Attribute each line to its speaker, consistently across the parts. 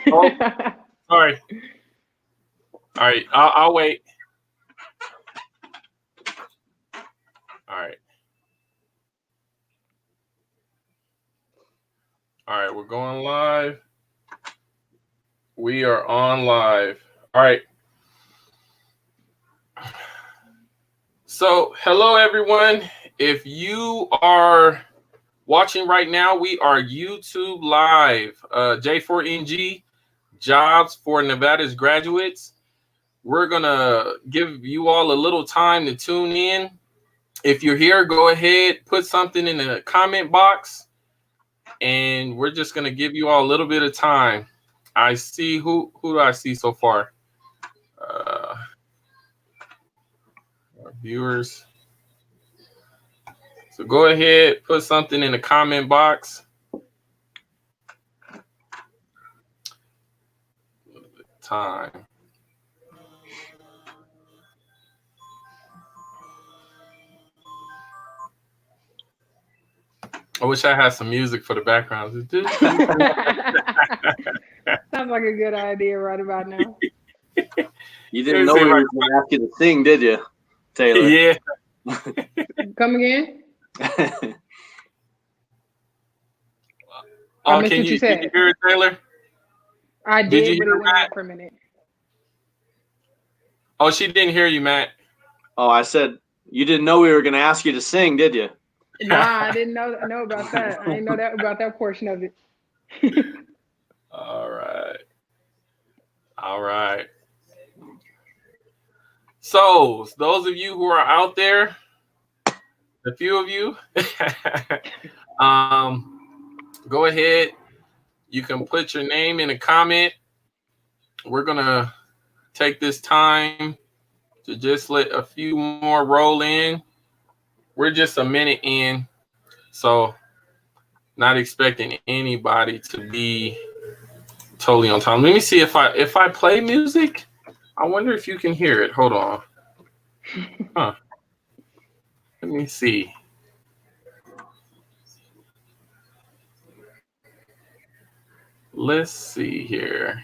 Speaker 1: Oh, sorry. All right, I'll wait. All right. All right, we're going live. We are on live. All right. So, hello everyone. If you are watching right now, we are YouTube live. J4NG, Jobs for Nevada's Graduates. We're going to give you all a little time to tune in. If you're here, go ahead, put something in the comment box, and we're just going to give you all a little bit of time. I see, who do I see so far? Our viewers. So go ahead, put something in the comment box. Time. I wish I had some music for the background.
Speaker 2: Sounds like a good idea right about now.
Speaker 3: You didn't know we were going to ask you to sing, did you, Taylor?
Speaker 1: Yeah.
Speaker 2: Come again?
Speaker 1: Oh, did you hear it, Taylor?
Speaker 2: I did, but it went out for a minute.
Speaker 1: Oh, she didn't hear you, Matt.
Speaker 3: Oh, I said you didn't know we were going to ask you to sing, did you?
Speaker 2: Nah, I didn't know about that. I didn't know that about that portion of it.
Speaker 1: All right. All right. So, those of you who are out there, a few of you, go ahead. You can put your name in a comment. We're going to take this time to just let a few more roll in. We're just a minute in, so not expecting anybody to be totally on time. Let me see if I play music. I wonder if you can hear it. Hold on. Huh. Let me see. Let's see here.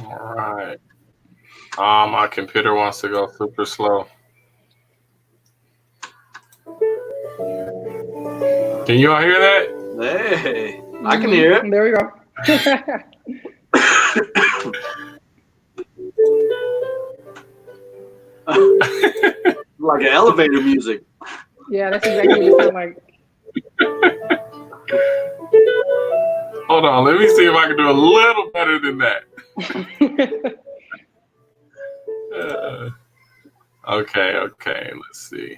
Speaker 1: All right. My computer wants to go super slow. Can you all hear that?
Speaker 3: Hey, I can hear it.
Speaker 2: There we go.
Speaker 3: Like an elevator music.
Speaker 2: Yeah, that's exactly what it sounds like.
Speaker 1: Hold on, let me see if I can do a little better than that. Okay, let's see.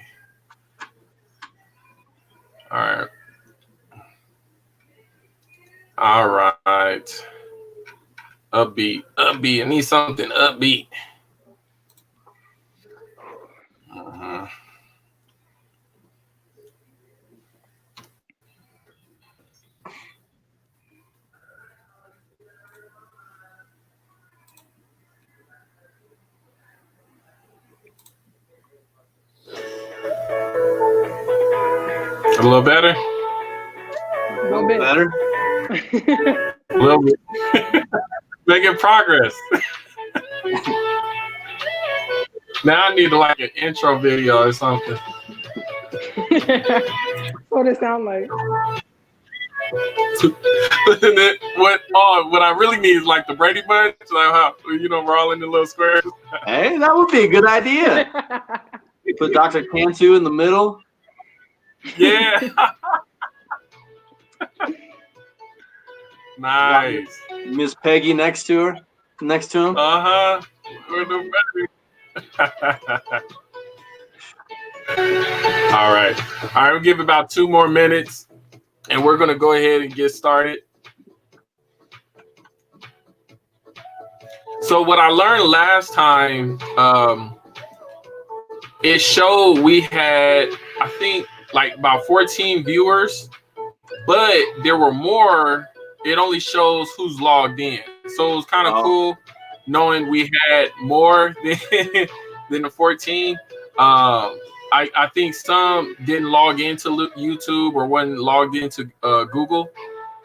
Speaker 1: All right. Upbeat. I need something upbeat. A little better?
Speaker 2: A little bit
Speaker 3: better.
Speaker 1: A little bit. Making progress. Now I need like an intro video or something.
Speaker 2: What it sound like?
Speaker 1: What I really need is like the Brady Bunch, like how we're all in the little squares.
Speaker 3: Hey, that would be a good idea. You put Dr. Cantu in the middle.
Speaker 1: Yeah. Nice.
Speaker 3: Miss Peggy next to him.
Speaker 1: Uh-huh. All right, we'll give about 2 more minutes, and we're going to go ahead and get started. So what I learned last time, it showed we had, I think, like about 14 viewers, but there were more. It only shows who's logged in. So it was kind of cool knowing we had more than the 14. I think some didn't log into YouTube or wasn't logged into Google.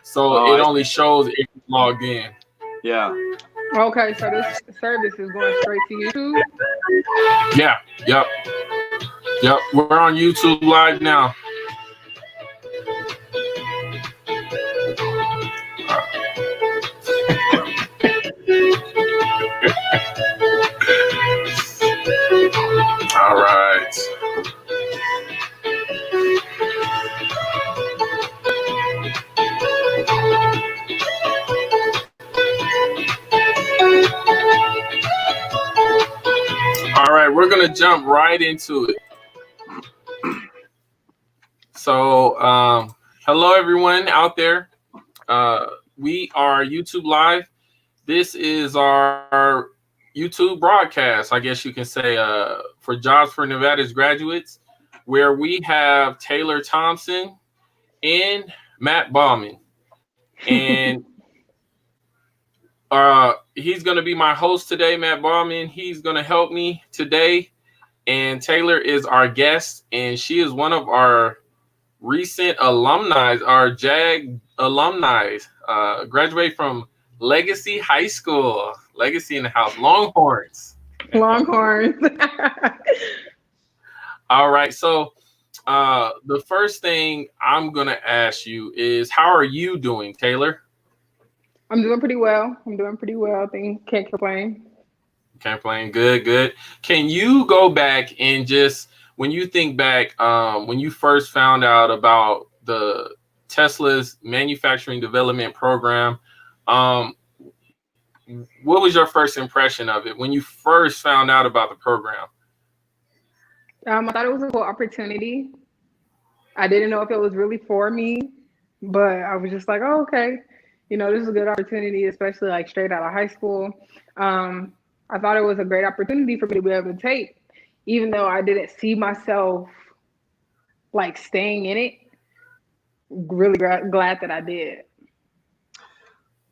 Speaker 1: So it only shows if you logged in.
Speaker 3: Yeah.
Speaker 2: Okay, so this service is going straight to YouTube.
Speaker 1: Yeah. Yep. We're on YouTube Live now. All right. All right, we're gonna jump right into it. So, hello everyone out there. We are YouTube Live. This is our YouTube broadcast, I guess you can say, for Jobs for Nevada's graduates, where we have Taylor Thompson and Matt Bauman. And he's going to be my host today, Matt Bauman. He's going to help me today. And Taylor is our guest, and she is one of our recent alumni, our JAG alumni, graduate from Legacy High School. Legacy in the house. Longhorns.
Speaker 2: Longhorns.
Speaker 1: All right. So the first thing I'm going to ask you is, how are you doing, Taylor?
Speaker 2: I'm doing pretty well. I think can't complain.
Speaker 1: Can't complain. Good. Can you go back and just, when you think back, when you first found out about the Tesla's manufacturing development program, what was your first impression of it when you first found out about the program?
Speaker 2: I thought it was a cool opportunity. I didn't know if it was really for me, but I was just like, oh, okay. This is a good opportunity, especially like straight out of high school. I thought it was a great opportunity for me to be able to take, even though I didn't see myself like staying in it. Really glad that I did.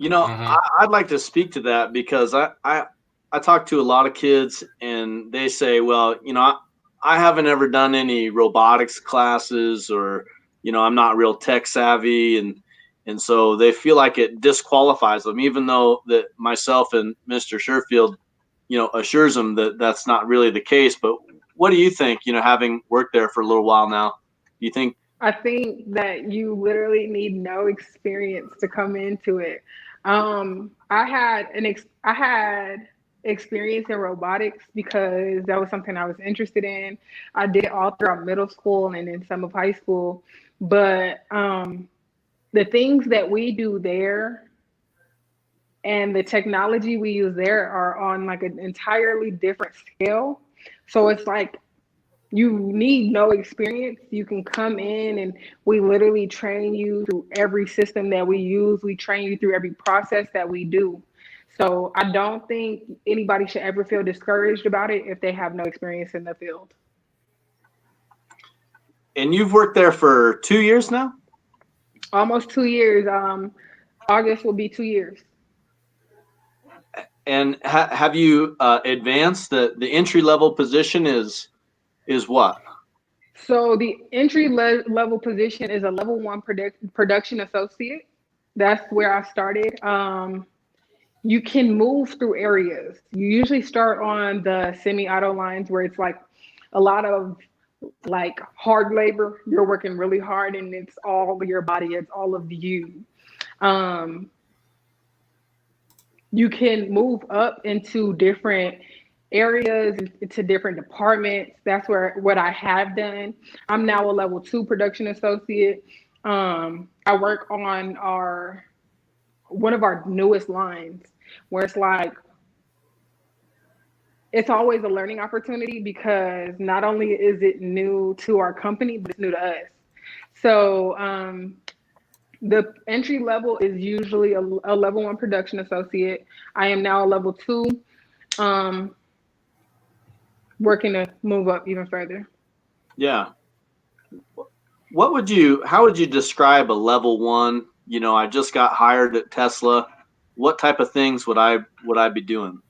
Speaker 3: I'd like to speak to that because I talk to a lot of kids and they say, well, I haven't ever done any robotics classes, or, I'm not real tech savvy. And so they feel like it disqualifies them, even though that myself and Mr. Sherfield, assures them that that's not really the case. But what do you think, having worked there for a little while now? Do you think?
Speaker 2: I think that you literally need no experience to come into it. I had experience in robotics because that was something I was interested in. I did it all throughout middle school and then some of high school. But the things that we do there and the technology we use there are on like an entirely different scale. So it's like you need no experience. You can come in and we literally train you through every system that we use. We train you through every process that we do. So I don't think anybody should ever feel discouraged about it if they have no experience in the field.
Speaker 3: And you've worked there for 2 years now?
Speaker 2: Almost 2 years. August will be 2 years.
Speaker 3: And have you advanced? The entry level position is what?
Speaker 2: So the entry level position is a level 1 production associate. That's where I started. You can move through areas. You usually start on the semi-auto lines where it's like a lot of like hard labor. You're working really hard and it's all of your body. It's all of you. You can move up into different areas, into different departments. That's what I have done. I'm now a level 2 production associate. I work on one of our newest lines where it's like, it's always a learning opportunity because not only is it new to our company, but it's new to us. So The entry level is usually a level 1 production associate. I am now a level 2, working to move up even further.
Speaker 3: Yeah. How would you describe a level 1? You know, I just got hired at Tesla. What type of things would I be doing?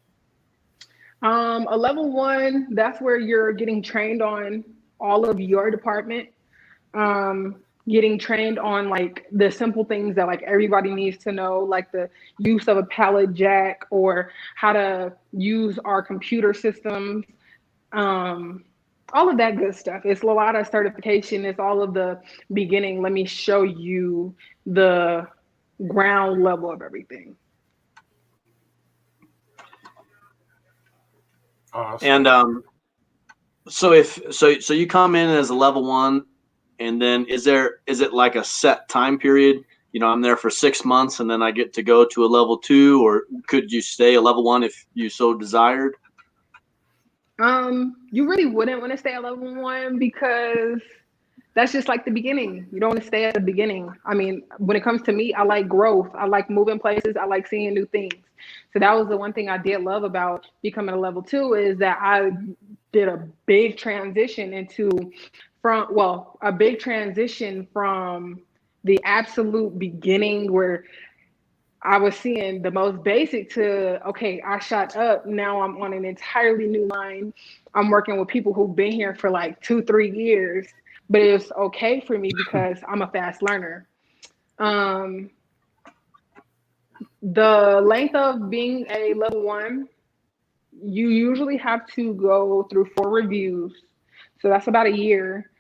Speaker 2: A level 1, that's where you're getting trained on all of your department. Getting trained on like the simple things that like everybody needs to know, like the use of a pallet jack or how to use our computer systems. All of that good stuff. It's a lot of certification. It's all of the beginning. Let me show you the ground level of everything.
Speaker 1: Awesome.
Speaker 3: And so you come in as a level 1, and then is it like a set time period? You know, I'm there for 6 months and then I get to go to a level 2, or could you stay a level 1 if you so desired?
Speaker 2: You really wouldn't want to stay at level 1 because that's just like the beginning. You don't want to stay at the beginning. I mean, when it comes to me, I like growth. I like moving places. I like seeing new things. So that was the one thing I did love about becoming a level 2 is that I did a big transition from the absolute beginning where I was seeing the most basic to, okay, I shot up. Now I'm on an entirely new line. I'm working with people who've been here for like 2-3 years, but it's okay for me because I'm a fast learner. Um, the length of being a level 1, you usually have to go through 4 reviews. So that's about a year,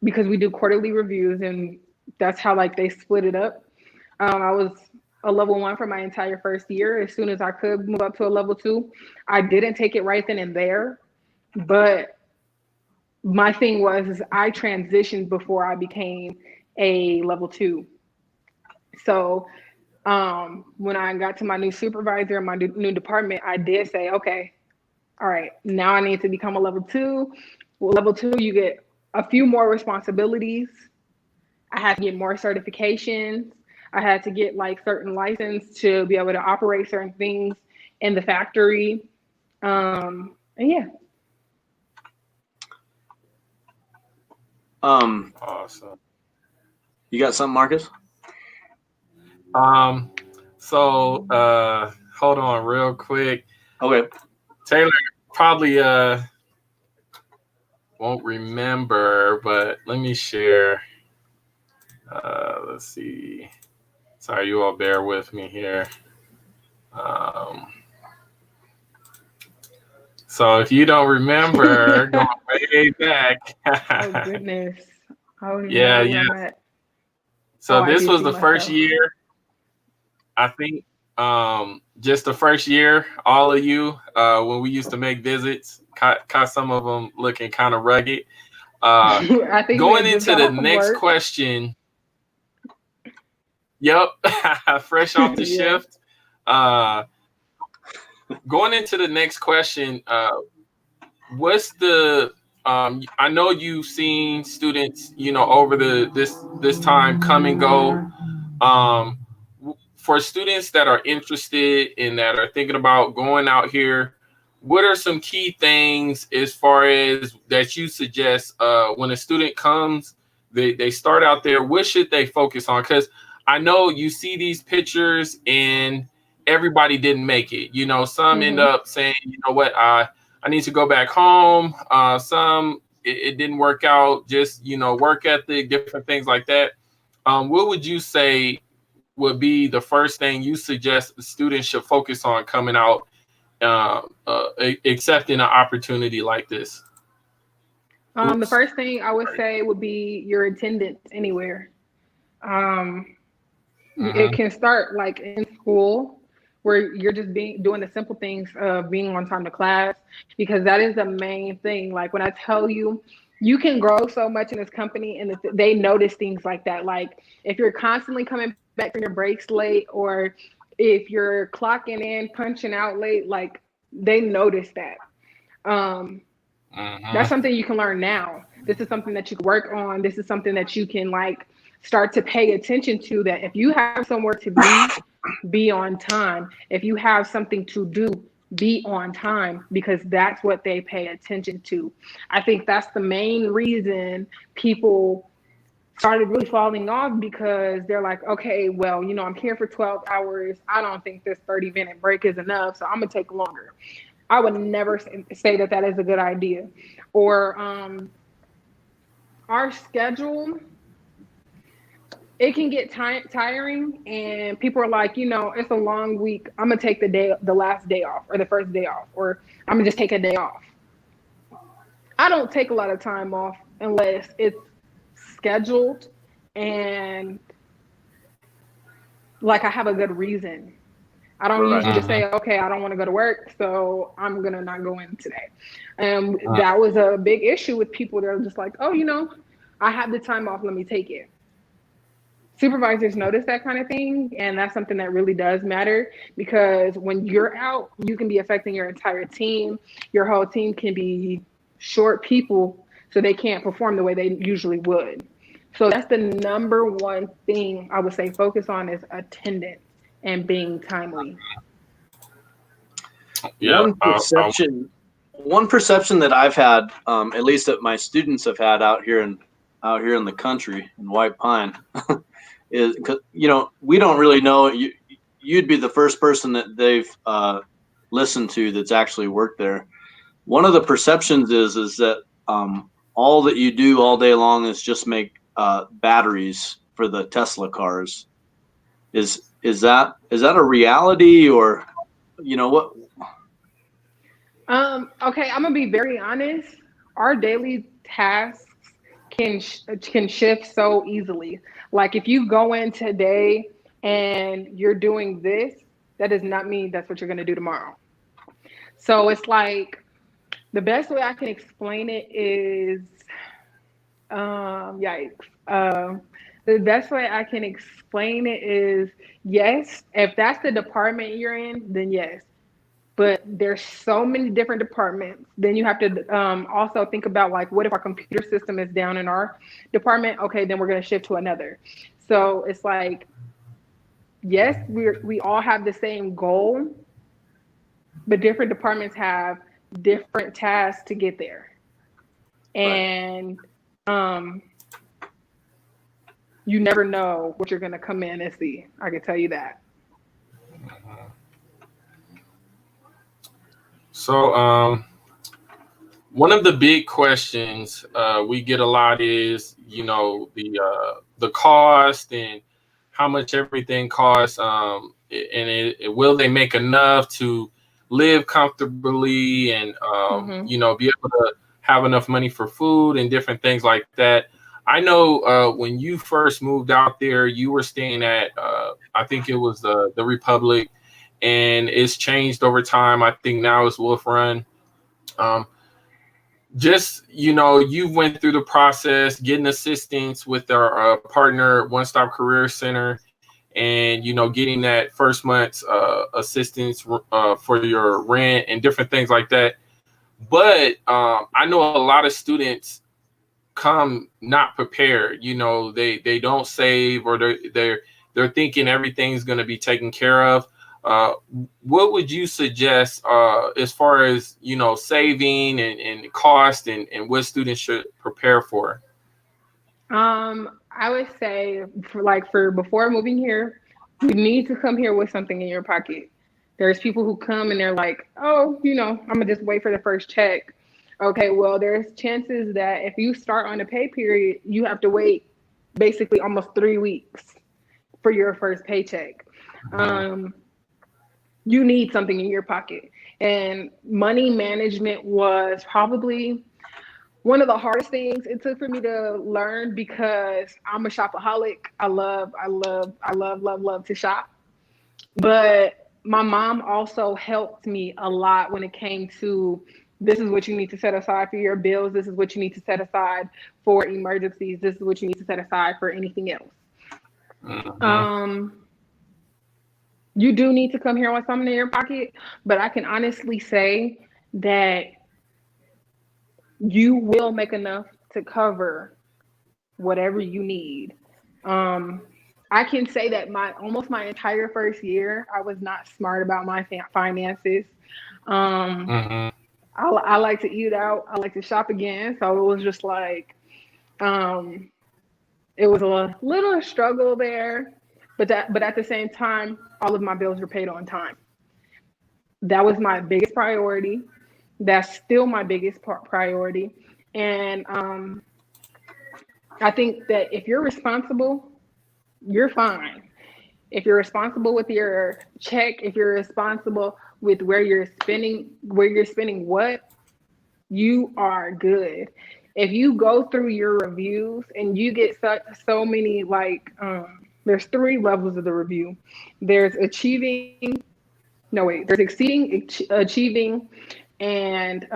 Speaker 2: because we do quarterly reviews and that's how like they split it up. I was a level 1 for my entire first year. As soon as I could move up to a level 2, I didn't take it right then and there, but my thing was is I transitioned before I became a level 2. So when I got to my new supervisor and my new department, I did say, okay, all right, now I need to become a level 2. Well, level 2, you get a few more responsibilities. I had to get more certifications. I had to get like certain license to be able to operate certain things in the factory. And yeah.
Speaker 1: Awesome.
Speaker 3: You got something, Marcus?
Speaker 1: So hold on real quick.
Speaker 3: Okay.
Speaker 1: Taylor probably won't remember, but let me share. Let's see. Sorry, you all bear with me here. So if you don't remember, going way back.
Speaker 2: Oh goodness. I don't even
Speaker 1: Yeah,
Speaker 2: know
Speaker 1: yeah.
Speaker 2: where I'm at.
Speaker 1: So
Speaker 2: I
Speaker 1: this
Speaker 2: do
Speaker 1: was
Speaker 2: see
Speaker 1: the first
Speaker 2: myself.
Speaker 1: year. I think just the first year, all of you, when we used to make visits, caught some of them looking kind of rugged.
Speaker 2: I think we
Speaker 1: Going
Speaker 2: had just
Speaker 1: into
Speaker 2: got
Speaker 1: the
Speaker 2: off from
Speaker 1: next
Speaker 2: work.
Speaker 1: question. Yep, fresh off the
Speaker 2: Yeah.
Speaker 1: shift. Going into the next question, what's the I know you've seen students, you know, over this time come and go. For students that are interested and that are thinking about going out here, what are some key things as far as that you suggest when a student comes, they start out there, what should they focus on? Because I know you see these pictures and everybody didn't make it. You know, some end
Speaker 2: Mm-hmm.
Speaker 1: up saying, you know what, I need to go back home. Some it didn't work out, just, you know, work ethic, different things like that. What would you say would be the first thing you suggest students should focus on coming out, accepting an opportunity like this?
Speaker 2: The
Speaker 1: Oops.
Speaker 2: first thing I would say would be your attendance anywhere. Um, it
Speaker 1: Mm-hmm.
Speaker 2: can start like in school where you're just doing the simple things of being on time to class, because that is the main thing. Like when I tell you, you can grow so much in this company and they notice things like that. Like if you're constantly coming back from your breaks late, or if you're clocking in, punching out late, like they notice that. Um, that's
Speaker 1: Mm-hmm.
Speaker 2: something you can learn now. This is something that you can work on. This is something that you can like start to pay attention to that. If you have somewhere to be on time. If you have something to do, be on time, because that's what they pay attention to. I think that's the main reason people started really falling off, because they're like, okay, well, I'm here for 12 hours. I don't think this 30-minute break is enough, so I'm going to take longer. I would never say that that is a good idea. Or our schedule, it can get tiring, and people are like, it's a long week. I'm going to take the last day off, or the first day off, or I'm going to just take a day off. I don't take a lot of time off unless it's scheduled and like I have a good reason. I don't usually just say, okay, I don't want to go to work, so I'm going to not go in today. And that was a big issue with people. They're just like, oh, I have the time off, let me take it. Supervisors notice that kind of thing, and that's something that really does matter, because when you're out, you can be affecting your entire team. Your whole team can be short people, so they can't perform the way they usually would. So that's the number one thing I would say focus on, is attendance and being timely.
Speaker 1: Yeah.
Speaker 3: One perception that I've had, at least that my students have had out here in the country in White Pine, is, we don't really know. You'd be the first person that they've listened to that's actually worked there. One of the perceptions is that all that you do all day long is just make batteries for the Tesla cars. Is that a reality, or what?
Speaker 2: Okay, I'm gonna be very honest. Our daily tasks can shift so easily. Like if you go in today and you're doing this, that does not mean that's what you're gonna do tomorrow. So it's like, the best way I can explain it is, the best way I can explain it is, yes, if that's the department you're in, then yes. But there's so many different departments. Then you have to also think about, like, what if our computer system is down in our department? Okay, then we're going to shift to another. So it's like, yes, we all have the same goal, but different departments have different tasks to get there. And you never know what you're going to come in and see. I can tell you that.
Speaker 1: So one of the big questions we get a lot is, the cost and how much everything costs, and will they make enough to live comfortably and be able to have enough money for food and different things like that. I know when you first moved out there, you were staying at I think it was the Republic, and it's changed over time. I think now it's Wolf Run. You went through the process, getting assistance with our partner, One Stop Career Center, and getting that first month's assistance for your rent and different things like that. But I know a lot of students come not prepared. They don't save, or they're thinking everything's going to be taken care of. What would you suggest as far as saving and cost and what students should prepare for?
Speaker 2: I would say for before moving here, you need to come here with something in your pocket. There's people who come and they're like, oh, I'm gonna just wait for the first check. Okay, well, there's chances that if you start on a pay period, you have to wait basically almost 3 weeks for your first paycheck. You need something in your pocket. And money management was probably one of the hardest things it took for me to learn, because I'm a shopaholic. I love to shop. But my mom also helped me a lot when it came to, this is what you need to set aside for your bills. This is what you need to set aside for emergencies. This is what you need to set aside for anything else. You do need to come here with something in your pocket, but I can honestly say that you will make enough to cover whatever you need I can say that almost my entire first year, I was not smart about my finances. Um,
Speaker 1: Mm-hmm.
Speaker 2: I like to eat out. I like to shop again. So it was just like, um, it was a little struggle there, but at the same time, all of my bills were paid on time. That was my biggest priority. That's still my biggest priority. And I think that if you're responsible, you're fine. If you're responsible with your check, if you're responsible with where you're spending what, you are good. If you go through your reviews and you get so many there's three levels of the review. There's achieving, no wait, there's exceeding, achieving, and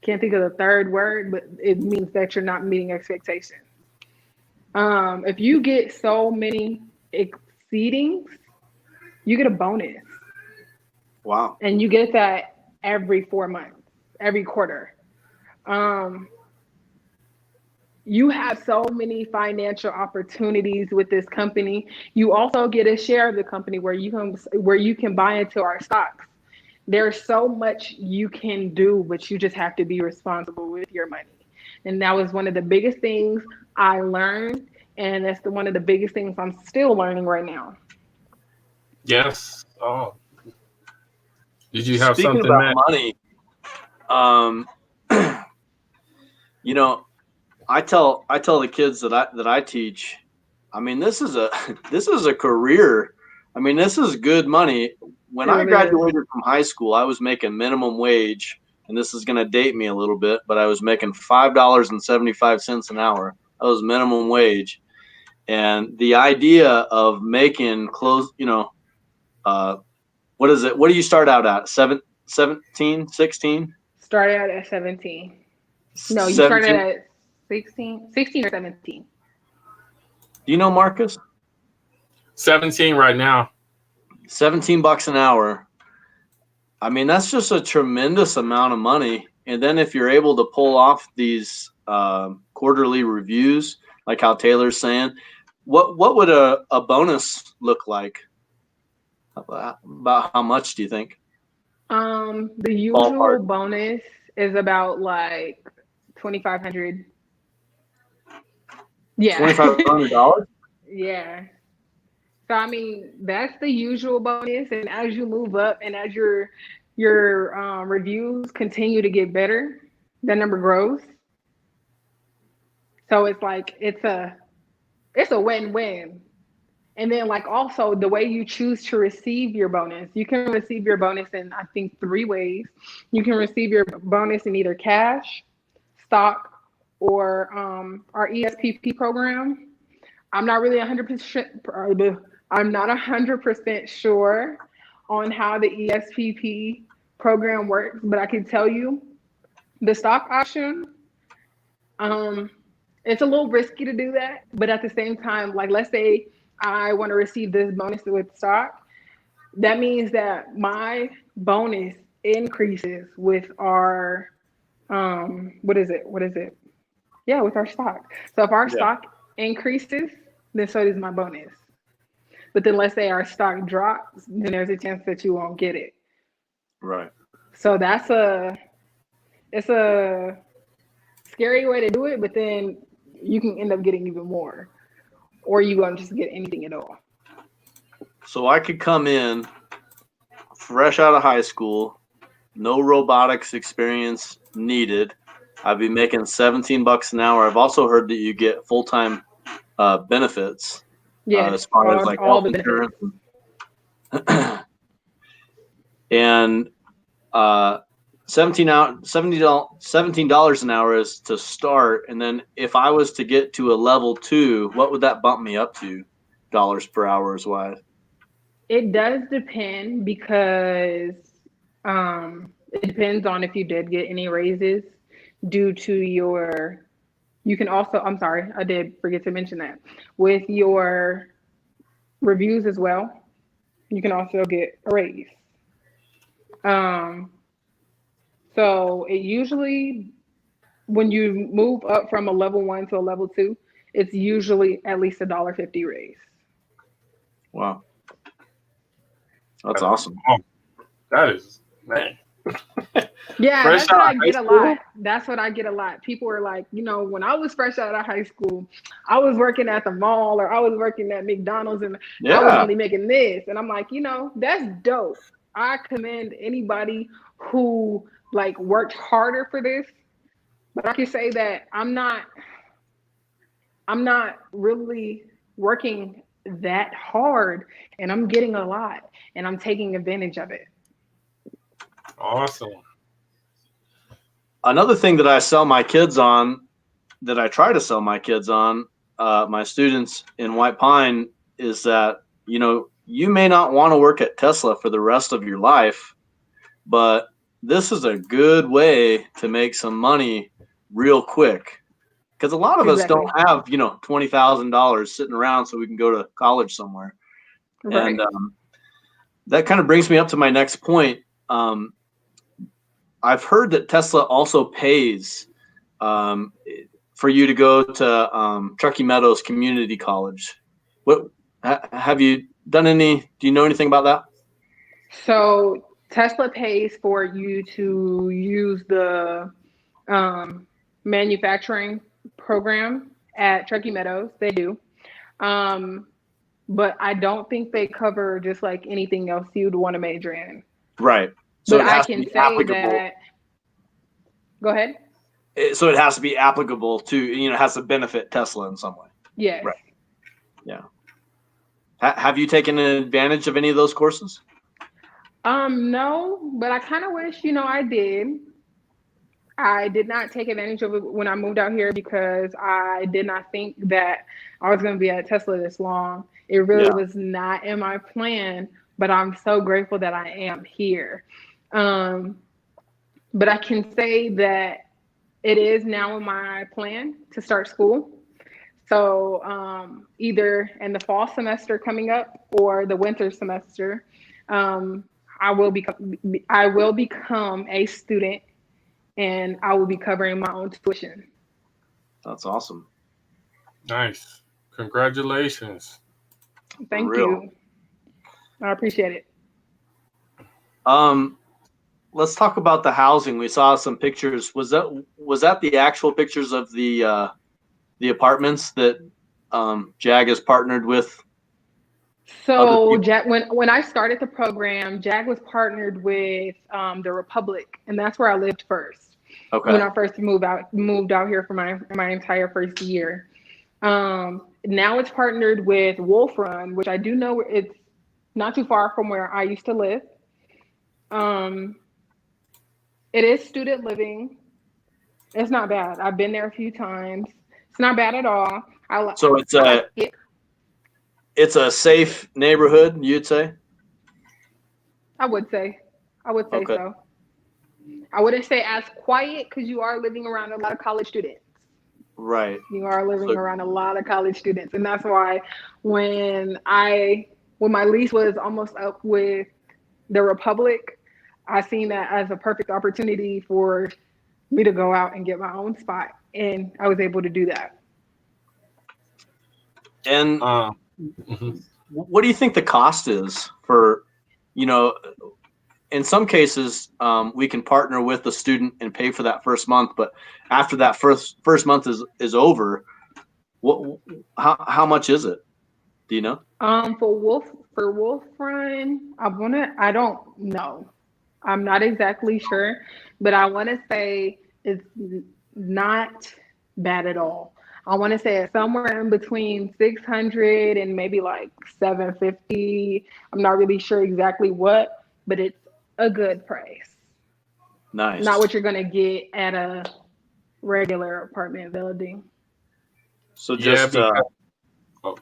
Speaker 2: can't think of the third word, but it means that you're not meeting expectations. If you get so many exceedings, you get a bonus,
Speaker 3: Wow.
Speaker 2: and you get that every 4 months, every quarter. Um, you have so many financial opportunities with this company. You also get a share of the company where you can buy into our stocks. There's so much you can do, but you just have to be responsible with your money. And that was one of the biggest things I learned, and that's one of the biggest things I'm still learning right now.
Speaker 1: Yes. Oh, did you have
Speaker 3: Speaking
Speaker 1: something,
Speaker 3: about
Speaker 1: Matt?
Speaker 3: money, um, you know, I tell the kids that I teach, I mean, this is a this is a career. I mean, this is good money. When
Speaker 2: It
Speaker 3: I
Speaker 2: really is.
Speaker 3: graduated from high school, I was making minimum wage, and this is going to date me a little bit, but I was making $5.75 an hour. That was minimum wage, and the idea of making close, uh, what is it? What do you start out at? 17, 16?
Speaker 2: Started out at 17. No, you started
Speaker 3: 17.
Speaker 2: at 16 or 17.
Speaker 3: Do you know Marcus?
Speaker 1: 17 right now.
Speaker 3: $17 an hour. I mean, that's just a tremendous amount of money. And then if you're able to pull off these quarterly reviews, like how Taylor's saying, what would a bonus look like? About how much do you think?
Speaker 2: The
Speaker 3: Ballpark.
Speaker 2: usual bonus is about like 2,500. Yeah.
Speaker 3: $2,500?
Speaker 2: Yeah. So I mean, that's the usual bonus, and as you move up and as your reviews continue to get better, that number grows. So it's like it's a win-win. And then like also the way you choose to receive your bonus, you can receive your bonus in I think three ways. You can receive your bonus in either cash, stock, or our ESPP program. I'm not really 100%. I'm not 100% sure on how the ESPP program works, but I can tell you the stock option. Um, it's a little risky to do that, but at the same time, like let's say I want to receive this bonus with stock, that means that my bonus increases with our what is it? What is it? Yeah, with our stock. So if our
Speaker 3: Yeah,
Speaker 2: stock increases, then so does my bonus. But then let's say our stock drops, then there's a chance that you won't get it.
Speaker 3: right.
Speaker 2: So it's a scary way to do it, but then you can end up getting even more. Or you won't just get anything at all.
Speaker 3: So I could come in fresh out of high school, no robotics experience needed. I'd be making $17 an hour. I've also heard that you get full time benefits
Speaker 2: Yes,
Speaker 3: as far as like
Speaker 2: all
Speaker 3: health
Speaker 2: the benefits.
Speaker 3: insurance and uh, $17 an hour is to start. And then if I was to get to a level 2, what would that bump me up to dollars per hour is wise?
Speaker 2: It does depend because it depends on if you did get any raises due to your. You can also, I'm sorry, I did forget to mention that. With your reviews as well, you can also get a raise. Um, so it usually, when you move up from a level 1 to a level 2, it's usually at least $1.50 raise.
Speaker 3: Wow. That's awesome.
Speaker 1: That is, man.
Speaker 2: Yeah,
Speaker 1: Fresh
Speaker 2: that's what
Speaker 1: out
Speaker 2: I
Speaker 1: of
Speaker 2: get
Speaker 1: high
Speaker 2: a
Speaker 1: school?
Speaker 2: lot. That's what I get a lot. People are like, when I was fresh out of high school, I was working at the mall or I was working at McDonald's and I was
Speaker 3: Yeah.
Speaker 2: only making this. And I'm like, that's dope. I commend anybody who like worked harder for this. But I can say that I'm not really working that hard and I'm getting a lot and I'm taking advantage of it.
Speaker 1: Awesome.
Speaker 3: Another thing that I sell my kids on, that I try to sell my kids on, my students in White Pine, is that, you may not want to work at Tesla for the rest of your life, but this is a good way to make some money real quick. Because a lot of us don't
Speaker 2: Exactly.
Speaker 3: have, $20,000 sitting around so we can go to college somewhere.
Speaker 2: Right.
Speaker 3: And that kind of brings me up to my next point. I've heard that Tesla also pays for you to go to Truckee Meadows Community College. What have you done? Do you know anything about that?
Speaker 2: So Tesla pays for you to use the manufacturing program at Truckee Meadows. They do. Um, but I don't think they cover just like anything else you'd want to major in.
Speaker 3: Right. So
Speaker 2: But
Speaker 3: it
Speaker 2: I
Speaker 3: has to
Speaker 2: can
Speaker 3: be
Speaker 2: say
Speaker 3: applicable.
Speaker 2: that, go ahead.
Speaker 3: So it has to be applicable to, it has to benefit Tesla in some way.
Speaker 2: Yes.
Speaker 3: Right. Yeah. Have you taken advantage of any of those courses?
Speaker 2: No, but I kind of wish, I did. I did not take advantage of it when I moved out here because I did not think that I was going to be at Tesla this long. It really
Speaker 3: Yeah.
Speaker 2: was not in my plan, but I'm so grateful that I am here. Um, but I can say that it is now in my plan to start school. So either in the fall semester coming up or the winter semester, um, I will become a student and I will be covering my own tuition.
Speaker 3: That's awesome.
Speaker 1: Nice. Congratulations.
Speaker 3: For
Speaker 2: Thank
Speaker 3: real.
Speaker 2: you. I appreciate it.
Speaker 3: Let's talk about the housing. We saw some pictures. Was that the actual pictures of the apartments that JAG has partnered with other
Speaker 2: So,
Speaker 3: people?
Speaker 2: Jag, when I started the program, JAG was partnered with the Republic, and that's where I lived first.
Speaker 3: Okay.
Speaker 2: When I first moved out here for my entire first year. Now it's partnered with Wolf Run, which I do know it's not too far from where I used to live. Um, it is student living. It's not bad. I've been there a few times. It's not bad at all.
Speaker 3: So
Speaker 2: I like it.
Speaker 3: it's a safe neighborhood, you'd say?
Speaker 2: I would say. I would say
Speaker 3: Okay.
Speaker 2: so. I wouldn't say as quiet because you are living around a lot of college students.
Speaker 3: Right.
Speaker 2: You are living
Speaker 3: So,
Speaker 2: around a lot of college students, and that's why when my lease was almost up with the Republic, I seen that as a perfect opportunity for me to go out and get my own spot, and I was able to do that.
Speaker 3: and
Speaker 1: Mhm.
Speaker 3: what do you think the cost is for, in some cases, we can partner with the student and pay for that first month, but after that first month is over, how much is it? Do you know?
Speaker 2: For Wolf Run, I don't know. I'm not exactly sure, but I want to say it's not bad at all. I want to say it's somewhere in between 600 and maybe like 750. I'm not really sure exactly what, but it's a good price. Not
Speaker 3: Nice.
Speaker 2: what you're gonna get at a regular apartment building.
Speaker 3: So
Speaker 1: Yeah,
Speaker 3: just
Speaker 1: because oh,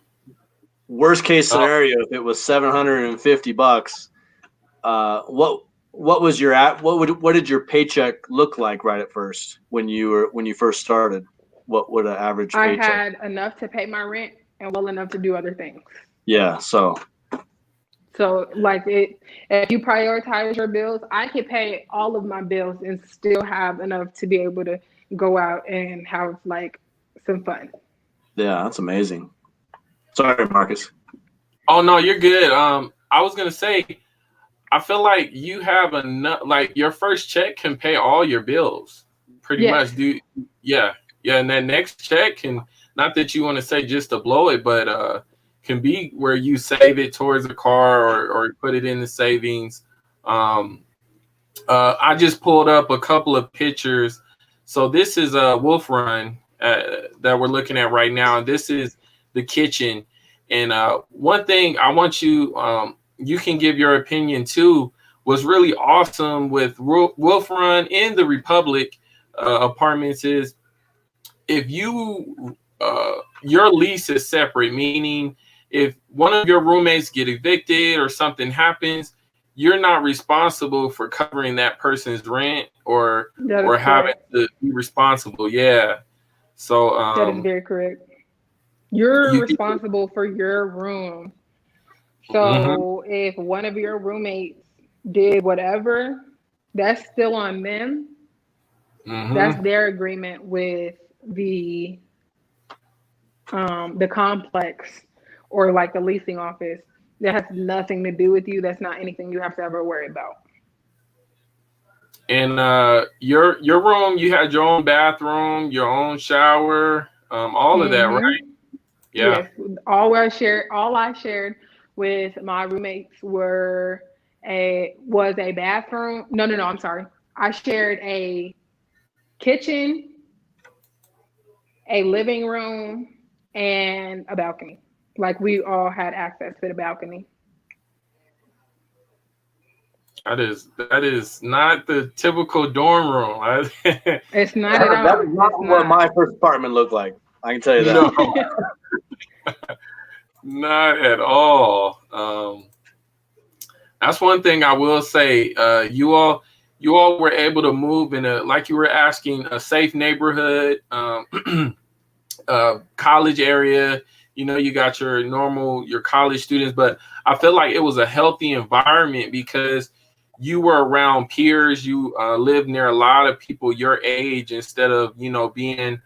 Speaker 3: worst case
Speaker 1: oh,
Speaker 3: scenario, if it was $750, what was what did your paycheck look like right at first when you first started? What would an average
Speaker 2: I
Speaker 3: paycheck?
Speaker 2: had enough to pay my rent and well enough to do other things.
Speaker 3: Yeah. So
Speaker 2: So if you prioritize your bills, I could pay all of my bills and still have enough to be able to go out and have like some fun.
Speaker 3: Yeah, that's amazing. Sorry, Marcus.
Speaker 1: Oh no, you're good. I was gonna say, I feel like you have enough. Like your first check can pay all your bills, pretty
Speaker 2: Yes,
Speaker 1: much. Yeah, yeah, and that next check can, not that you want to say just to blow it, but can be where you save it towards a car or put it in the savings. Um, I just pulled up a couple of pictures. So this is a Wolf Run that we're looking at right now. This is the kitchen. And one thing I want you, you can give your opinion too, was really awesome with Wolf Run in the Republic apartments is if you, your lease is separate, meaning if one of your roommates get evicted or something happens, you're not responsible for covering that person's rent
Speaker 2: that is
Speaker 1: or having
Speaker 2: correct.
Speaker 1: to be responsible. Yeah. So
Speaker 2: That is very correct. You're
Speaker 1: you.
Speaker 2: responsible for your room.
Speaker 1: Mhm,
Speaker 2: So if one of your roommates did whatever, that's still on them. That's
Speaker 1: mhm.
Speaker 2: their agreement with the complex or like the leasing office. That has nothing to do with you. That's not anything you have to ever worry about.
Speaker 1: And your room, you had your own bathroom, your own shower, all of that, right?
Speaker 2: Mm-hmm.
Speaker 1: Yeah.
Speaker 2: Yes. All I shared with my roommates was a bathroom. No, I'm sorry. I shared a kitchen, a living room, and a balcony. Like we all had access to the balcony.
Speaker 1: That is not the typical dorm room.
Speaker 2: It's not at
Speaker 3: That is
Speaker 2: all.
Speaker 3: not
Speaker 2: It's
Speaker 3: what
Speaker 2: not.
Speaker 3: my first apartment looked like. I can tell you that.
Speaker 1: No, not at all. That's one thing I will say. You all were able to move in a, like you were asking, a safe neighborhood, college area. You got your college students, but I feel like it was a healthy environment because you were around peers. You lived near a lot of people your age instead of being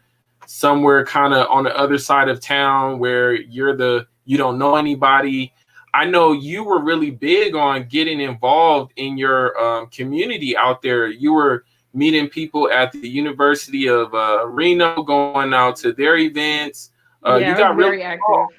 Speaker 1: somewhere kind of on the other side of town where you don't know anybody. I know you were really big on getting involved in your community out there. You were meeting people at the University of Reno, going out to their events. You
Speaker 2: Yeah, I was
Speaker 1: got really
Speaker 2: very active.
Speaker 1: involved.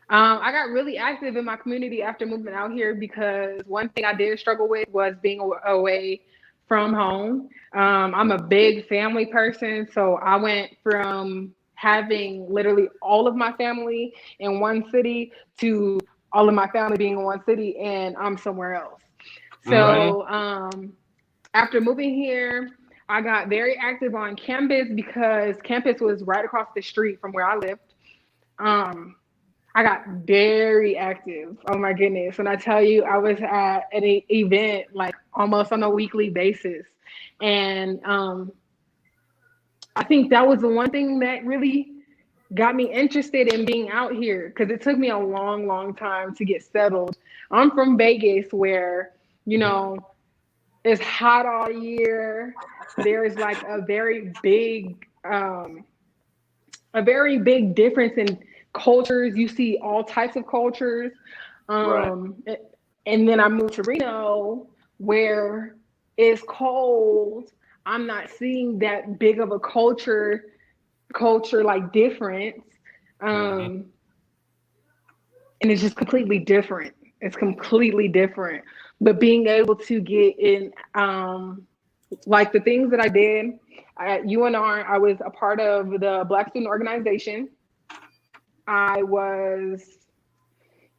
Speaker 2: I got really active in my community after moving out here because one thing I did struggle with was being away from home. I'm a big family person, so I went from having literally all of my family in one city to all of my family being in one city and I'm somewhere else.
Speaker 1: Hmm.
Speaker 2: So after moving here, I got very active on campus because campus was right across the street from where I lived. Um, I got very active. Oh my goodness. When I tell you, I was at an event like almost on a weekly basis. And I think that was the one thing that really got me interested in being out here because it took me a long, long time to get settled. I'm from Vegas where, you know, it's hot all year. There's like a very big difference in cultures. You see all types of cultures.
Speaker 3: Right.
Speaker 2: Um, and then I moved to Reno where it's cold. I'm not seeing that big of a culture like difference.
Speaker 1: Hmm.
Speaker 2: Um, and it's just completely different. It's completely different. But being able to get in, like the things that I did at UNR, I was a part of the Black Student Organization. I was,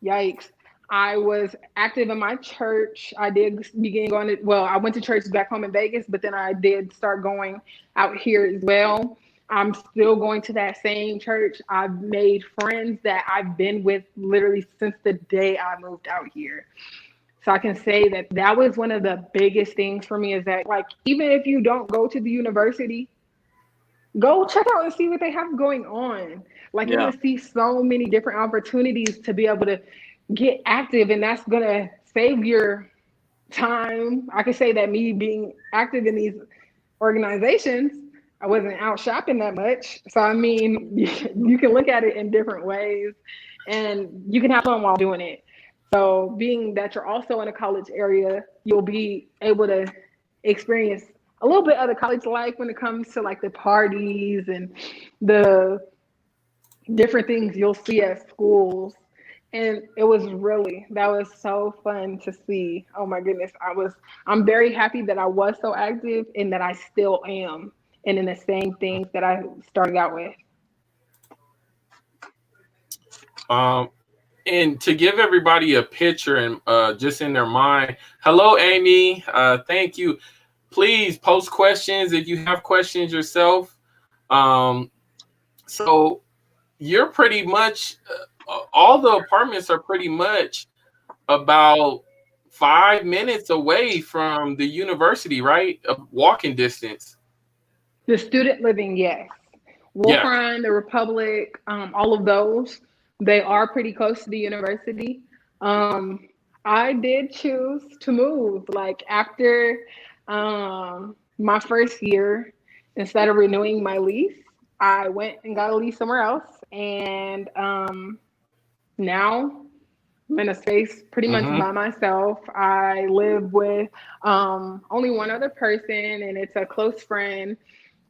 Speaker 2: yikes, I was active in my church. I did begin going to, well, I went to church back home in Vegas, but then I did start going out here as well. I'm still going to that same church. I've made friends that I've been with literally since the day I moved out here. So I can say that that was one of the biggest things for me is that, like, even if you don't go to the university, go check out and see what they have going on. Like you're
Speaker 3: Yeah.
Speaker 2: gonna see so many different opportunities to be able to get active, and that's gonna save your time. I can say that me being active in these organizations I wasn't out shopping that much. So I mean, you can look at it in different ways, and you can have fun while doing it. So being that you're also in a college area, you'll be able to experience a little bit of the college life when it comes to like the parties and the different things you'll see at schools. And it was really, that was so fun to see. Oh my goodness. I'm very happy that I was so active and that I still am. And in the same things that I started out with.
Speaker 1: And to give everybody a picture and just in their mind, hello, Amy. Thank you. Please post questions if you have questions yourself. So you're pretty much all the apartments are pretty much about 5 minutes away from the university, right? A walking distance.
Speaker 2: The student living, yes.
Speaker 1: Yeah.
Speaker 2: Wolfrine, the Republic, all of those, they are pretty close to the university. Um, I did choose to move. Like after my first year, instead of renewing my lease, I went and got a lease somewhere else. And now I'm in a space pretty much
Speaker 1: Mm-hmm.
Speaker 2: by myself. I live with only one other person, and it's a close friend,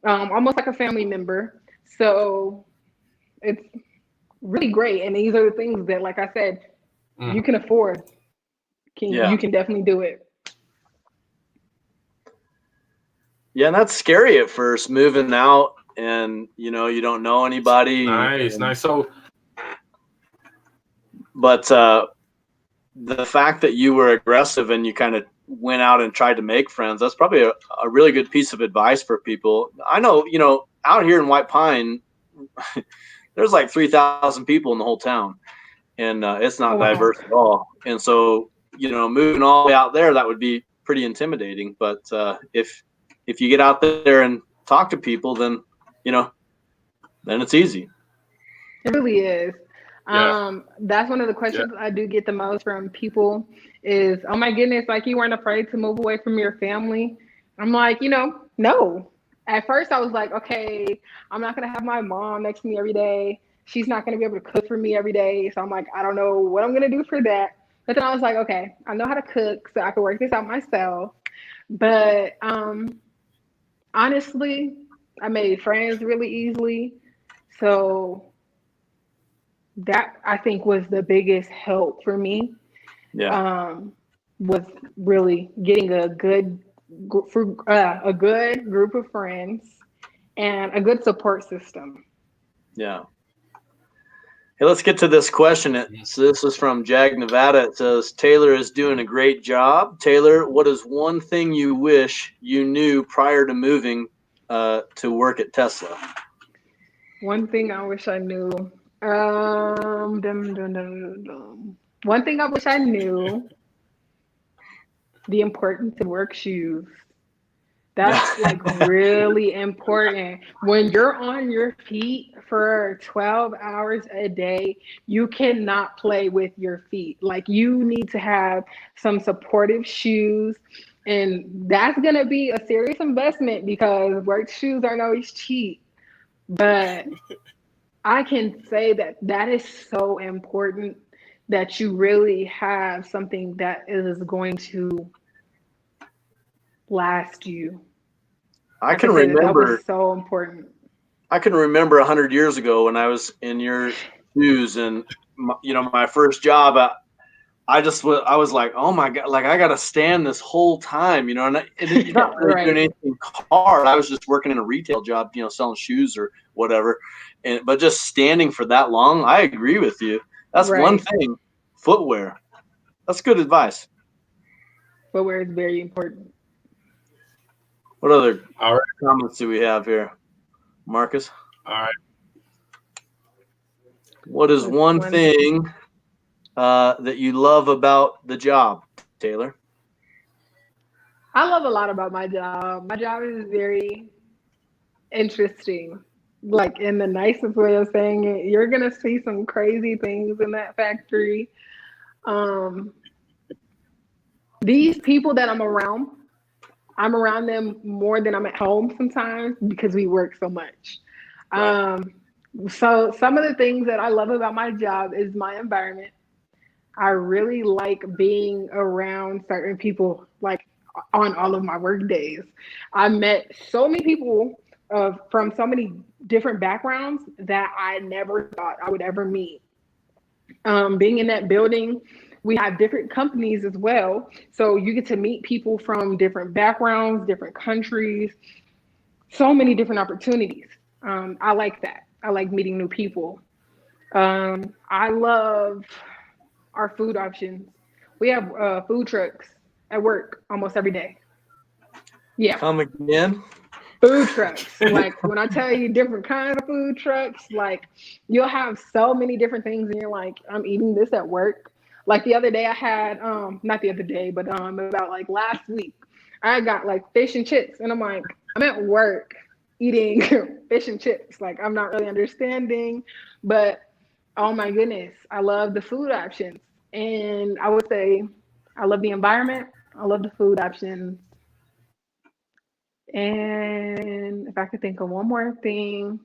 Speaker 2: almost like a family member. So it's really great. And these are the things that, like I said, you can afford. You can definitely do it.
Speaker 3: Yeah, and that's scary at first, moving out, and you don't know anybody.
Speaker 1: Nice. So,
Speaker 3: but the fact that you were aggressive and you kind of went out and tried to make friends, that's probably a really good piece of advice for people. I know, out here in White Pine, there's like 3,000 people in the whole town, and it's not diverse at all. And so, moving all the way out there, that would be pretty intimidating. But if you get out there and talk to people, then then it's easy.
Speaker 2: It really is.
Speaker 1: yeah.
Speaker 2: That's one of the questions I do get the most from people is, oh my goodness, like you weren't afraid to move away from your family. I'm like, no. At first I was like, okay, I'm not gonna have my mom next to me every day. She's not gonna be able to cook for me every day. So I'm like, I don't know what I'm gonna do for that. But then I was like, okay, I know how to cook, so I can work this out myself. But honestly, I made friends really easily. So that I think was the biggest help for me. Was really getting a good group of friends and a good support system.
Speaker 3: Yeah. Hey, let's get to this question. So this is from Jag, Nevada. It says, Taylor is doing a great job. Taylor, what is one thing you wish you knew prior to moving to work at Tesla?
Speaker 2: One thing I wish I knew. One thing I wish I knew, the importance of work shoes. That's like really important. When you're on your feet for 12 hours a day, you cannot play with your feet. Like you need to have some supportive shoes. And that's going to be a serious investment because work shoes aren't always cheap. But I can say that is so important that you really have something that is going to last you.
Speaker 3: I can remember
Speaker 2: that was so important.
Speaker 3: I can remember 100 years ago when I was in your shoes, and my first job. I was like, oh my God, like I got to stand this whole time, and it's not really doing anything hard. I was just working in a retail job, selling shoes or whatever. But just standing for that long, I agree with you. That's one thing. Footwear. That's good advice.
Speaker 2: Footwear is very important.
Speaker 3: What other comments do we have here? Marcus?
Speaker 1: All right.
Speaker 3: What is one thing that you love about the job, Taylor?
Speaker 2: I love a lot about my job. My job is very interesting. Like in the nicest way of saying it, you're gonna see some crazy things in that factory. These people that I'm around, I'm around them more than I'm at home sometimes because we work so much.
Speaker 3: Right.
Speaker 2: So some of the things that I love about my job is my environment. I really like being around certain people, like on all of my work days. I met so many people from so many different backgrounds that I never thought I would ever meet. Being in that building, we have different companies as well. So you get to meet people from different backgrounds, different countries, so many different opportunities. I like that. I like meeting new people. I love our food options. We have food trucks at work almost every day. Yeah,
Speaker 3: Come again?
Speaker 2: food trucks. Like when I tell you different kinds of food trucks, like you'll have so many different things, and you're like, I'm eating this at work. Like the other day, I had not the other day, but about like last week, I got like fish and chips, and I'm like, I'm at work eating fish and chips. Like I'm not really understanding, but oh my goodness, I love the food options. And I would say I love the environment. I love the food options. And if I could think of one more thing,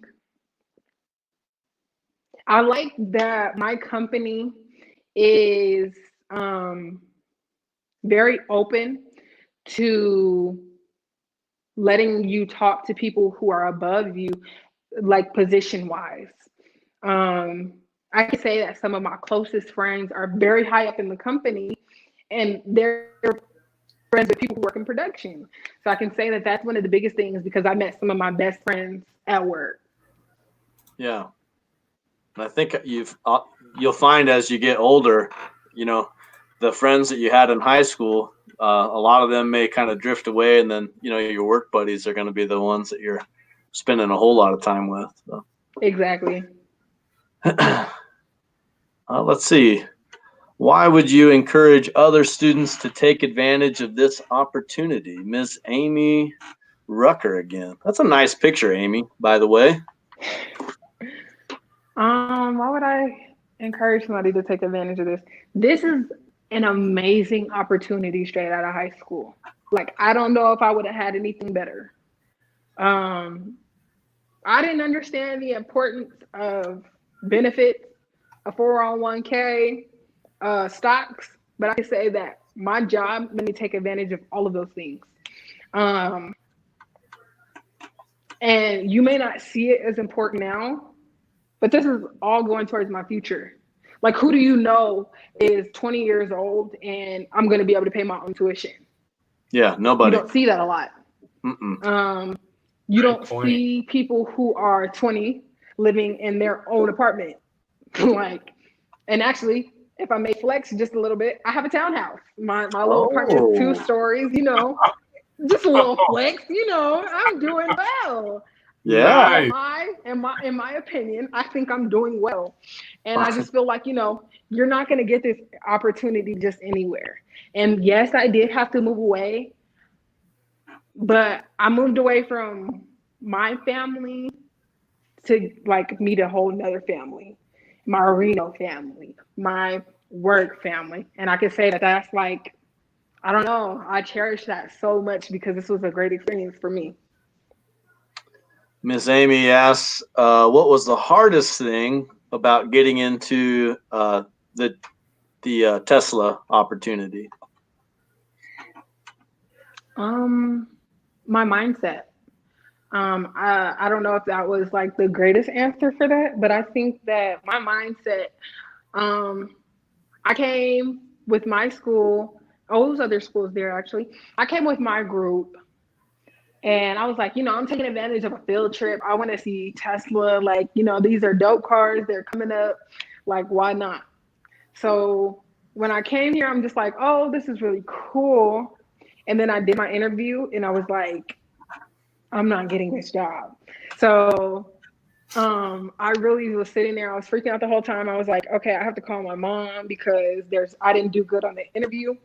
Speaker 2: I like that my company is um, very open to letting you talk to people who are above you, like position wise. Um, I can say that some of my closest friends are very high up in the company, and they're friends with people who work in production. So I can say that that's one of the biggest things because I met some of my best friends at work.
Speaker 3: Yeah. And I think you'll find as you get older, you know, the friends that you had in high school, a lot of them may kind of drift away, and then your work buddies are going to be the ones that you're spending a whole lot of time with. So.
Speaker 2: Exactly.
Speaker 3: Let's see. Why would you encourage other students to take advantage of this opportunity? Ms. Amy Rucker again. That's a nice picture, Amy, by the way.
Speaker 2: Why would I encourage somebody to take advantage of this? This is an amazing opportunity straight out of high school. Like I don't know if I would have had anything better. Um, I didn't understand the importance of benefits, a 401k, stocks, but I can say that my job let me take advantage of all of those things. Um, and you may not see it as important now, but this is all going towards my future. Like, who do you know is 20 years old and I'm going to be able to pay my own tuition?
Speaker 3: Yeah,
Speaker 2: You
Speaker 3: nobody.
Speaker 2: don't see that a lot.
Speaker 3: Mm-mm.
Speaker 2: You
Speaker 1: Great
Speaker 2: don't
Speaker 1: point.
Speaker 2: see people who are 20 living in their own apartment. Like, and actually, if I may flex just a little bit, I have a townhouse. My little apartment is two
Speaker 3: Oh,
Speaker 2: stories, just a little flex, I'm doing well.
Speaker 3: yeah.
Speaker 1: Nice.
Speaker 2: In my opinion, I think I'm doing well. And I just feel like, you're not going to get this opportunity just anywhere. And yes, I did have to move away, but I moved away from my family to like meet a whole nother family, my Reno family, my work family. And I can say that that's like, I don't know, I cherish that so much because this was a great experience for me.
Speaker 3: Miss Amy asks, what was the hardest thing about getting into the Tesla opportunity?
Speaker 2: My mindset. I don't know if that was like the greatest answer for that, but I think that my mindset, um, I came with my school, all those other schools there actually. I came with my group and I was like, I'm taking advantage of a field trip. I want to see Tesla. Like, these are dope cars. They're coming up. Like, why not? So when I came here, I'm just like, oh, this is really cool. And then I did my interview and I was like, I'm not getting this job. So I really was sitting there. I was freaking out the whole time. I was like, okay, I have to call my mom because I didn't do good on the interview.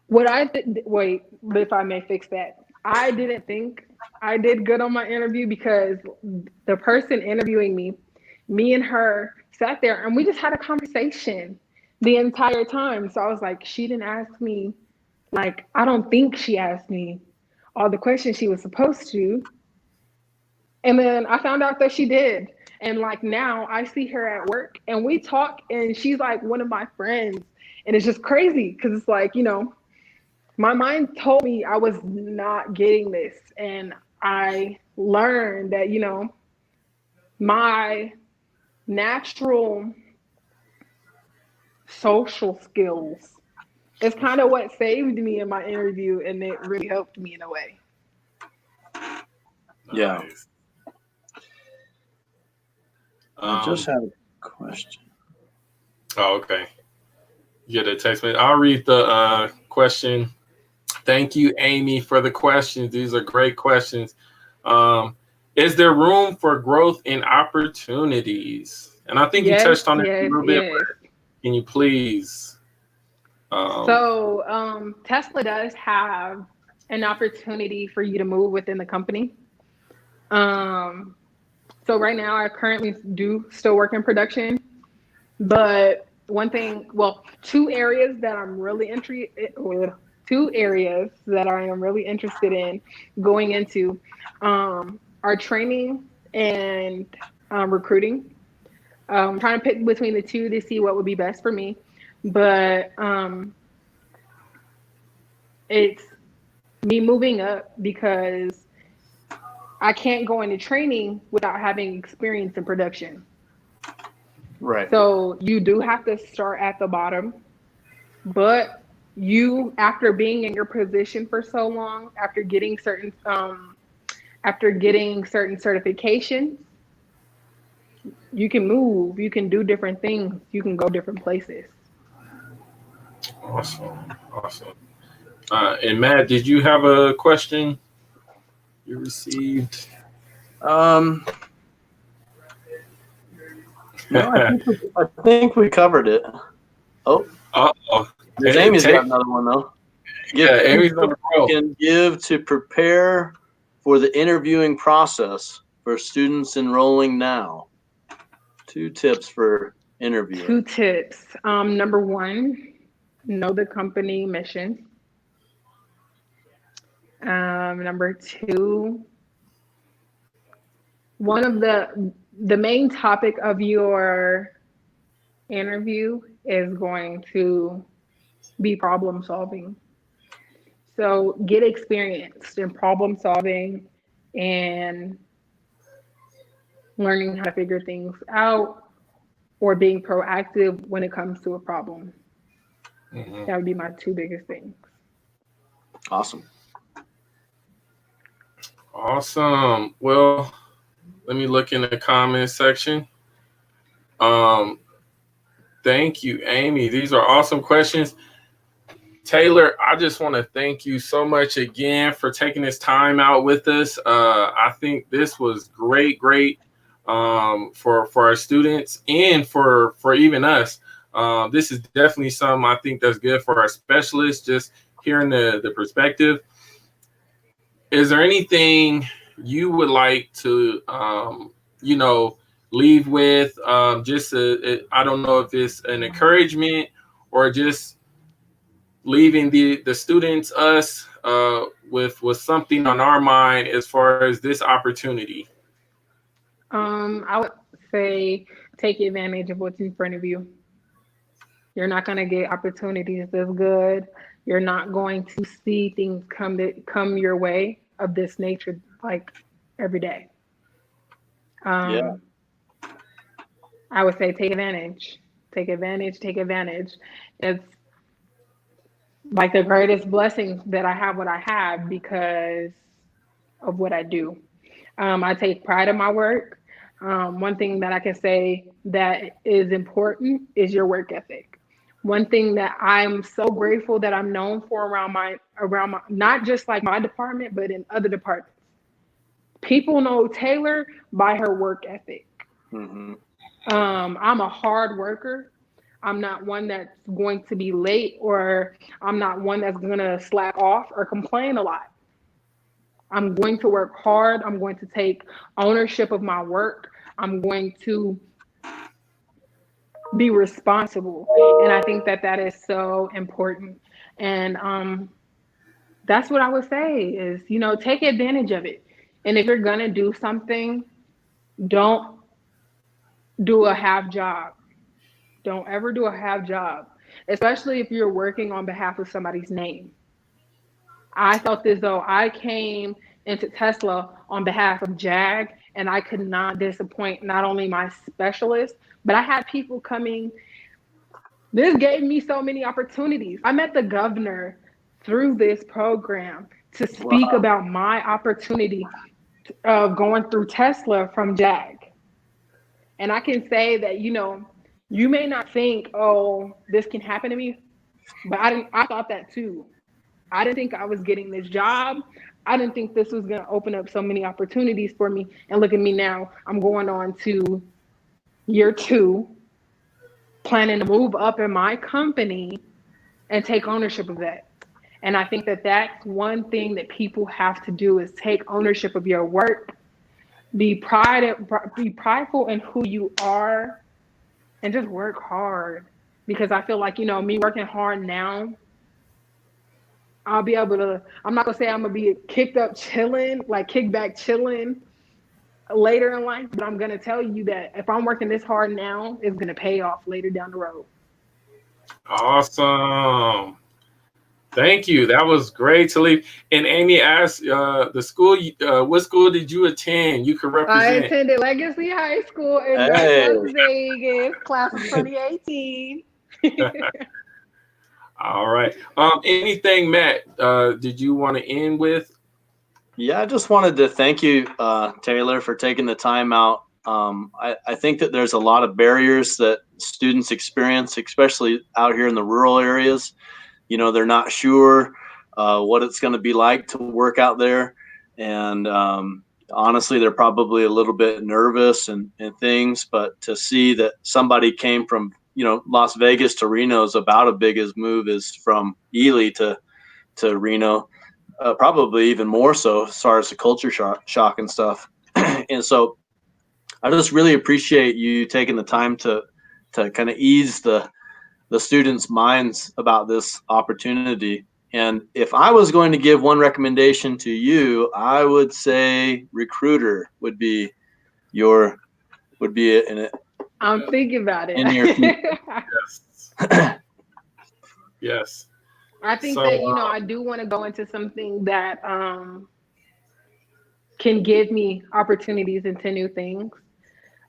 Speaker 2: Wait, if I may fix that. I didn't think I did good on my interview because the person interviewing me and her sat there and we just had a conversation the entire time. So I was like, she didn't ask me, like, I don't think she asked me all the questions she was supposed to. And then I found out that she did. And like now I see her at work and we talk and she's like one of my friends. And it's just crazy because it's like, you know, my mind told me I was not getting this. And I learned that, you know, my natural social skills is kind of what saved me in my interview and it really helped me in a way.
Speaker 3: Yeah.
Speaker 1: Nice.
Speaker 3: I just have a question.
Speaker 1: Oh, okay. You get a text message. I'll read the question. Thank you, Amy, for the questions. These are great questions. Is there room for growth and opportunities? And I think you
Speaker 2: Yes,
Speaker 1: touched on it a
Speaker 2: yes,
Speaker 1: little bit,
Speaker 2: yes.
Speaker 1: but can you please?
Speaker 2: So Tesla does have an opportunity for you to move within the company. Um, so right now I currently do still work in production, but one thing, well, two areas that I am really interested in going into are training and recruiting. Trying to pick between the two to see what would be best for me, but it's me moving up because I can't go into training without having experience in production.
Speaker 3: Right.
Speaker 2: So you do have to start at the bottom, but you, after being in your position for so long, after getting certain certifications, you can move, you can do different things, you can go different places.
Speaker 1: Awesome. Awesome. And Matt, did you have a question you received?
Speaker 3: No, I think we covered it. Oh,
Speaker 1: Uh-oh.
Speaker 3: Amy's got another one though.
Speaker 1: Yeah, Amy's on the roll.
Speaker 3: Can give to prepare for the interviewing process for students enrolling now. 2 tips for interviewing.
Speaker 2: 2 tips. Number 1, know the company mission. Number 2, one of the main topic of your interview is going to be problem solving. So get experienced in problem solving and learning how to figure things out or being proactive when it comes to a problem.
Speaker 1: Mm-hmm.
Speaker 2: That would be my 2 biggest things.
Speaker 3: Awesome.
Speaker 1: Awesome. Well, let me look in the comments section. Thank you, Amy. These are awesome questions. Taylor, I just want to thank you so much again for taking this time out with us. I think this was great for our students and for even us. This is definitely something I think that's good for our specialists, just hearing the perspective. Is there anything you would like to, leave with? I don't know if it's an encouragement or just leaving the students, us, with something on our mind as far as this opportunity.
Speaker 2: I would say take advantage of what's in front of you. You're not going to get opportunities this good. You're not going to see things come your way of this nature like every day.
Speaker 3: Yeah.
Speaker 2: I would say take advantage. Take advantage. Take advantage. It's like the greatest blessing that I have what I have because of what I do. I take pride in my work. One thing that I can say that is important is your work ethic. One thing that I'm so grateful that I'm known for around my not just like my department, but in other departments. People know Taylor by her work ethic.
Speaker 3: Mm-hmm.
Speaker 2: I'm a hard worker. I'm not one that's going to be late, or I'm not one that's going to slack off or complain a lot. I'm going to work hard. I'm going to take ownership of my work. I'm going to be responsible. And I think that that is so important. And That's what I would say is, take advantage of it. And if you're going to do something, don't do a half job. Don't ever do a half job, especially if you're working on behalf of somebody's name. I felt as though I came into Tesla on behalf of Jag, and I could not disappoint not only my specialist, but I had people coming. This gave me so many opportunities. I met the governor through this program to speak
Speaker 3: Wow.
Speaker 2: about my opportunity of going through Tesla from Jag. And I can say that, you may not think, oh, this can happen to me, but I thought that too. I didn't think I was getting this job. I didn't think this was going to open up so many opportunities for me. And look at me now. I'm going on to year 2, planning to move up in my company and take ownership of that. And I think that that's one thing that people have to do is take ownership of your work, be prideful in who you are, and just work hard. Because I feel like, me working hard now, I'll be able to, I'm not gonna say I'm gonna be kicked back chilling later in life, but I'm gonna tell you that if I'm working this hard now, it's gonna pay off later down the road.
Speaker 1: Awesome. Thank you. That was great to leave. And Amy asked the school, what school did you attend? You can
Speaker 2: I
Speaker 1: represent.
Speaker 2: attended Legacy High School in
Speaker 3: Hey.
Speaker 2: Las Vegas, class of 2018.
Speaker 1: All right. Anything, Matt, did you want to end with?
Speaker 3: Yeah, I just wanted to thank you, Taylor, for taking the time out. I think that there's a lot of barriers that students experience, especially out here in the rural areas. They're not sure what it's going to be like to work out there. And honestly, they're probably a little bit nervous and things. But to see that somebody came from, Las Vegas to Reno is about as big as move as from Ely to Reno. Probably even more so as far as the culture shock and stuff. And so I just really appreciate you taking the time to kind of ease the students' minds about this opportunity. And if I was going to give one recommendation to you, I would say Recruiter would be
Speaker 2: I'm thinking about it.
Speaker 3: in your
Speaker 1: Yes. Yes.
Speaker 2: I think
Speaker 1: So,
Speaker 2: that, I do want to go into something that can give me opportunities into new things.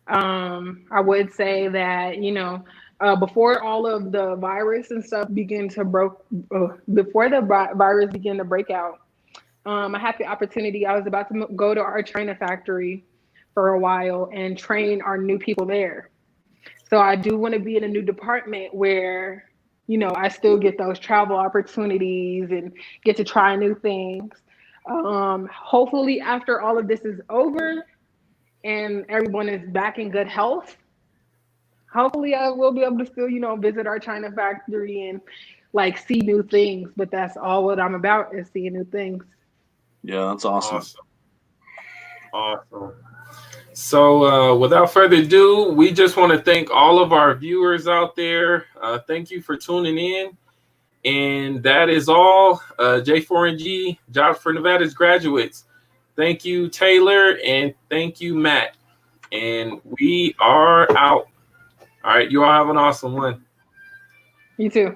Speaker 2: I would say that, before all of the virus and stuff before the virus began to break out, I had the opportunity. I was about to go to our China factory for a while and train our new people there. So I do want to be in a new department where, I still get those travel opportunities and get to try new things. Hopefully, after all of this is over and everyone is back in good health, hopefully I will be able to still, visit our China factory and see new things. But that's all what I'm about is seeing new things.
Speaker 3: Yeah, that's awesome.
Speaker 1: Awesome. So without further ado, we just want to thank all of our viewers out there. Thank you for tuning in. And that is all. J4NG, Jobs for Nevada's graduates. Thank you, Taylor, and thank you, Matt. And we are out. All right, you all have an awesome one.
Speaker 2: You too.